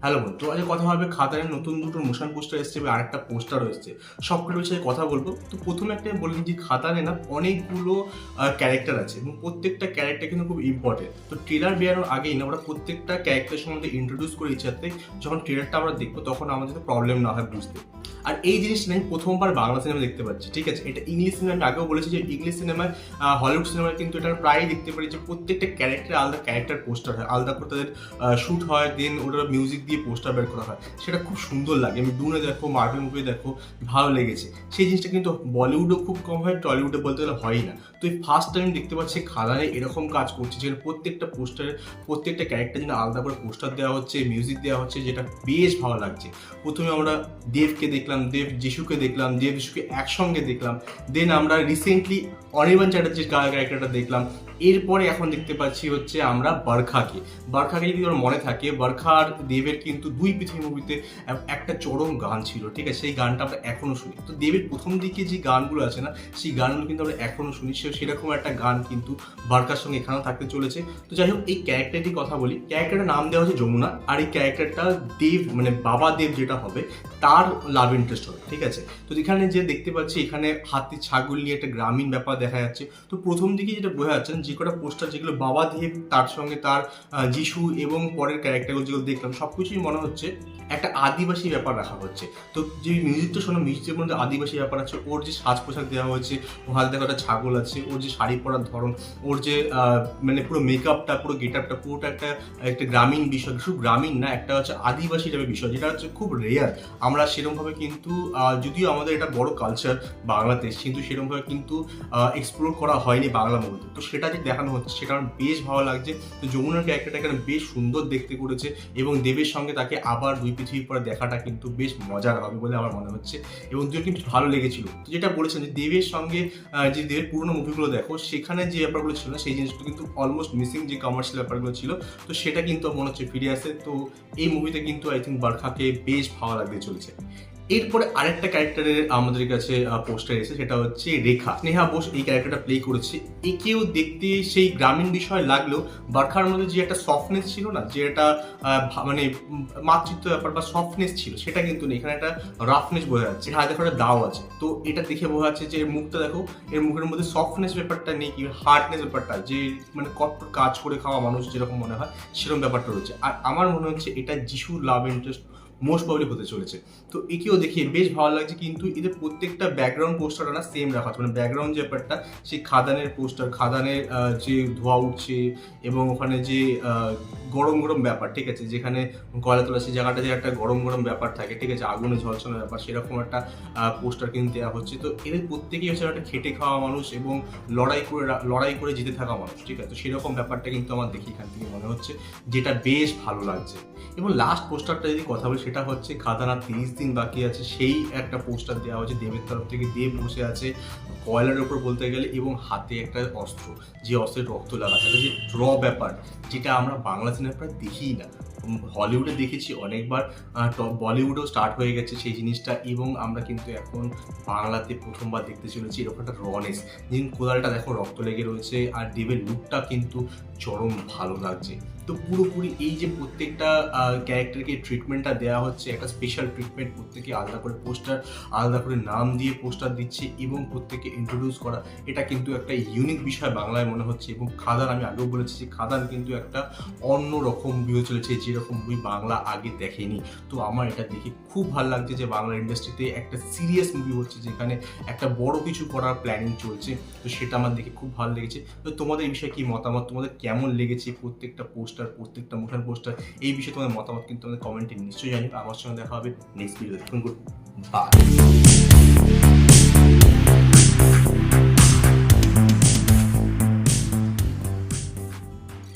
Hello বন্ধু, তো আজ কথা হবে খাদানের নতুন দুটো মোশন পোস্টার এসছে এবং আরেকটা পোস্টার এসছে। সবগুলোর বিষয়ে কথা বলবো। তো প্রথমে একটা বললাম যে খাদানে না অনেকগুলো ক্যারেক্টার আছে এবং প্রত্যেকটা ক্যারেক্টার কিন্তু খুব ইম্পর্টেন্ট। তো ট্রেলার বেরোনোর আগেই না আমরা প্রত্যেকটা ক্যারেক্টার সম্বন্ধে ইন্ট্রোডিউস করে ইচ্ছাতে যখন ট্রেলারটা আমরা দেখবো তখন আমাদের যাতে প্রবলেম না হয় বুঝতে। আর এই জিনিসটা আমি প্রথমবার বাংলা সিনেমা দেখতে পাচ্ছি, ঠিক আছে? এটা ইংলিশ সিনেমা আমি আগেও বলেছি যে ইংলিশ সিনেমায় হলিউড সিনেমায় কিন্তু এটা প্রায়ই দেখতে পারি যে প্রত্যেকটা ক্যারেক্টার আলাদা ক্যারেক্টার পোস্টার হয়, আলাদা করে তাদের শ্যুট হয়, দেন ওটা মিউজিক দিয়ে পোস্টার বের করা হয়। সেটা খুব সুন্দর লাগে। আমি ডুনে দেখো, মার্ভেল মুভি দেখো, ভালো লেগেছে। সেই জিনিসটা কিন্তু বলিউডেও খুব কম হয়, টলিউডে বলতে গেলে হয়ই না। তো এই ফার্স্ট টাইম দেখতে পাচ্ছি খাদানে এরকম কাজ করছে যেখানে প্রত্যেকটা পোস্টারে প্রত্যেকটা ক্যারেক্টার যেন আলাদা করে পোস্টার দেওয়া হচ্ছে, মিউজিক দেওয়া হচ্ছে, যেটা বেশ ভালো লাগছে। প্রথমে আমরা দেবকে দেখলাম, দেব যিশুকে দেখলাম, দেব যিশুকে একসঙ্গে দেখলাম, দেন আমরা রিসেন্টলি অনির্বাণ চ্যাটার্জির ক্যারেক্টারটা দেখলাম। এরপরে এখন দেখতে পাচ্ছি হচ্ছে আমরা বারখাকে যদি ওর মনে থাকে, বারখা আর দেবের কিন্তু দুই পৃথিবী মুভিতে একটা চরম গান ছিল, ঠিক আছে? সেই গানটা আমরা এখনো শুনি। তো দেবের প্রথম দিকে যে গানগুলো আছে না, সেই গানগুলো কিন্তু আমরা এখনো শুনি। সেরকম একটা গান কিন্তু বারখার সঙ্গে এখানেও থাকতে চলেছে। তো যাই হোক, এই ক্যারেক্টারটির কথা বলি। ক্যারেক্টারের নাম দেওয়া হচ্ছে যমুনা, আর এই ক্যারেক্টারটা দেব মানে বাবা দেব যেটা হবে তার লাভ ইন্টারেস্ট হবে, ঠিক আছে? তো এখানে যে দেখতে পাচ্ছি এখানে হাতি ছাগল নিয়ে একটা গ্রামীণ ব্যাপার দেখা যাচ্ছে। তো প্রথম দিকে যেটা বোঝা যাচ্ছে যে কটা পোস্টার যেগুলো বাবা দেব তার সঙ্গে তার যিশু এবং পরের ক্যারেক্টারগুলো যেগুলো দেখলাম সবকিছুই মনে হচ্ছে একটা আদিবাসী ব্যাপার রাখা হচ্ছে। তো যে মিউজিকটা শোনো, মিউজিকের মধ্যে আদিবাসী ব্যাপার আছে। ওর যে সাজ পোশাক দেওয়া হয়েছে, ও হাতে দেখা একটা ছাগল আছে, ওর যে শাড়ি পরার ধরন, ওর যে মানে পুরো মেকআপটা, পুরো গেট আপটা, পুরোটা একটা একটা গ্রামীণ বিষয়। শুধু গ্রামীণ না, একটা হচ্ছে আদিবাসী টাইপের বিষয়, যেটা হচ্ছে খুব রেয়ার। আমরা সেরকমভাবে কিন্তু যদিও আমাদের এটা বড় কালচার বাংলাদেশ, কিন্তু সেরকমভাবে কিন্তু এক্সপ্লোর করা হয়নি বাংলা মুভিতে। তো সেটা যে দেখানো হচ্ছে সেটা আমার বেশ ভালো লাগছে। তো যমুনার ক্যারেক্টারটা এখানে বেশ সুন্দর দেখতে করেছে এবং দেবের সঙ্গে তাকে আবার দুই পৃথিবী পরে দেখাটা কিন্তু বেশ মজার হবে বলে আমার মনে হচ্ছে এবং দুটো কিন্তু ভালো লেগেছিল। তো যেটা বলেছেন যে দেবের সঙ্গে যে দেবের পুরোনো মুভিগুলো দেখো, সেখানে যে ব্যাপারগুলো ছিল না সেই জিনিসগুলো কিন্তু অলমোস্ট মিসিং, যে কমার্শিয়াল ব্যাপারগুলো ছিল। তো সেটা কিন্তু মনে হচ্ছে ফিরে আসে। তো এই মুভিতে কিন্তু আই থিঙ্ক বারখাকে বেশ ভালো লাগতে চলেছে। এরপরে আরেকটা ক্যারেক্টারের আমাদের কাছে পোস্টার এসে, সেটা হচ্ছে রেখা। স্নেহা বোস এই ক্যারেক্টারটা প্লে করেছে। একেও দেখতে সেই গ্রামীণ বিষয় লাগলেও বারখার মধ্যে যে একটা সফটনেস ছিল না, যে একটা মানে মাতৃত্ব ব্যাপার বা সফটনেস ছিল, সেটা কিন্তু নেই। এখানে একটা রাফনেস বোঝা যাচ্ছে, হাতে দেখো একটা দাও আছে। তো এটা দেখে বোঝা যাচ্ছে যে এর মুখটা দেখো, এর মুখের মধ্যে সফটনেস ব্যাপারটা নেই, কি হার্ডনেস ব্যাপারটা, যে মানে কঠোর কাজ করে খাওয়া মানুষ যেরকম মনে হয় সেরকম ব্যাপারটা রয়েছে। আর আমার মনে হচ্ছে এটা যিশুর লাভ ইন্টারেস্ট মোস্ট প্রবলি হতে চলেছে। তো একেও দেখিয়ে বেশ ভালো লাগছে। কিন্তু এদের প্রত্যেকটা ব্যাকগ্রাউন্ড পোস্টারটা না সেম রাখা হচ্ছে, মানে ব্যাকগ্রাউন্ড যে ব্যাপারটা, সেই খাদানের পোস্টার, খাদানের যে ধোঁয়া উঠছে এবং ওখানে যে গরম গরম ব্যাপার, ঠিক আছে, যেখানে কয়লা তোলা সেই জায়গাটা যে একটা গরম গরম ব্যাপার থাকে, ঠিক আছে, আগুনে ঝলসানো ব্যাপার, সেরকম একটা পোস্টার কিন্তু দেওয়া হচ্ছে। তো এদের প্রত্যেকেই হচ্ছে একটা খেটে খাওয়া মানুষ এবং লড়াই করে জিতে থাকা মানুষ, ঠিক আছে? তো সেরকম ব্যাপারটা কিন্তু আমার দেখি এখান থেকে মনে হচ্ছে, যেটা বেশ ভালো লাগছে। এবং লাস্ট পোস্টারটা যদি কথা বলি, সেটা হচ্ছে খাদানা 30 দিন বাকি আছে, সেই একটা পোস্টার দেওয়া হয়েছে দেবের তরফ থেকে। দেব বসে আছে কয়লার ওপর বলতে গেলে এবং হাতে একটা অস্ত্র, যে অস্ত্রের রক্ত লাগা, সেটা যে ড্র ব্যাপার, যেটা আমরা বাংলা সিনেমা প্রায় দেখিই না। হলিউডে দেখেছি অনেকবার, বলিউডেও স্টার্ট হয়ে গেছে সেই জিনিসটা, এবং আমরা কিন্তু এখন বাংলাতে প্রথমবার দেখতে চলেছি এরকম একটা রনেস। যেদিন কোদালটা দেখো রক্ত লেগে রয়েছে, আর দেবের লুকটা কিন্তু চরম ভালো লাগছে। তো পুরোপুরি এই যে প্রত্যেকটা ক্যারেক্টারকে ট্রিটমেন্টটা দেওয়া হচ্ছে, একটা স্পেশাল ট্রিটমেন্ট, প্রত্যেকে আলাদা করে পোস্টার, আলাদা করে নাম দিয়ে পোস্টার দিচ্ছে এবং প্রত্যেকে ইন্ট্রোডিউস করা, এটা কিন্তু একটা ইউনিক বিষয় বাংলায় মনে হচ্ছে। এবং খাদান, আমি আগেও বলেছি যে খাদান কিন্তু একটা অন্য রকম মুভি হয়ে চলেছে, যেরকম মুভি বাংলা আগে দেখেনি। তো আমার এটা দেখে খুব ভালো লাগছে যে বাংলা ইন্ডাস্ট্রিতে একটা সিরিয়াস মুভি হচ্ছে, যেখানে একটা বড় কিছু করার প্ল্যানিং চলছে। তো সেটা আমার দেখে খুব ভালো লেগেছে। তো তোমাদের এই বিষয়ে কি মতামত, তোমাদের কেমন লেগেছে প্রত্যেকটা পোস্টার, প্রত্যেকটা মোশন পোস্টার, এই বিষয়ে তোমাদের মতামত কিন্তু আমাদের কমেন্টে নিশ্চয়ই জানিও। আমার সঙ্গে দেখা হবে নেক্সট ভিডিওতে। বাই।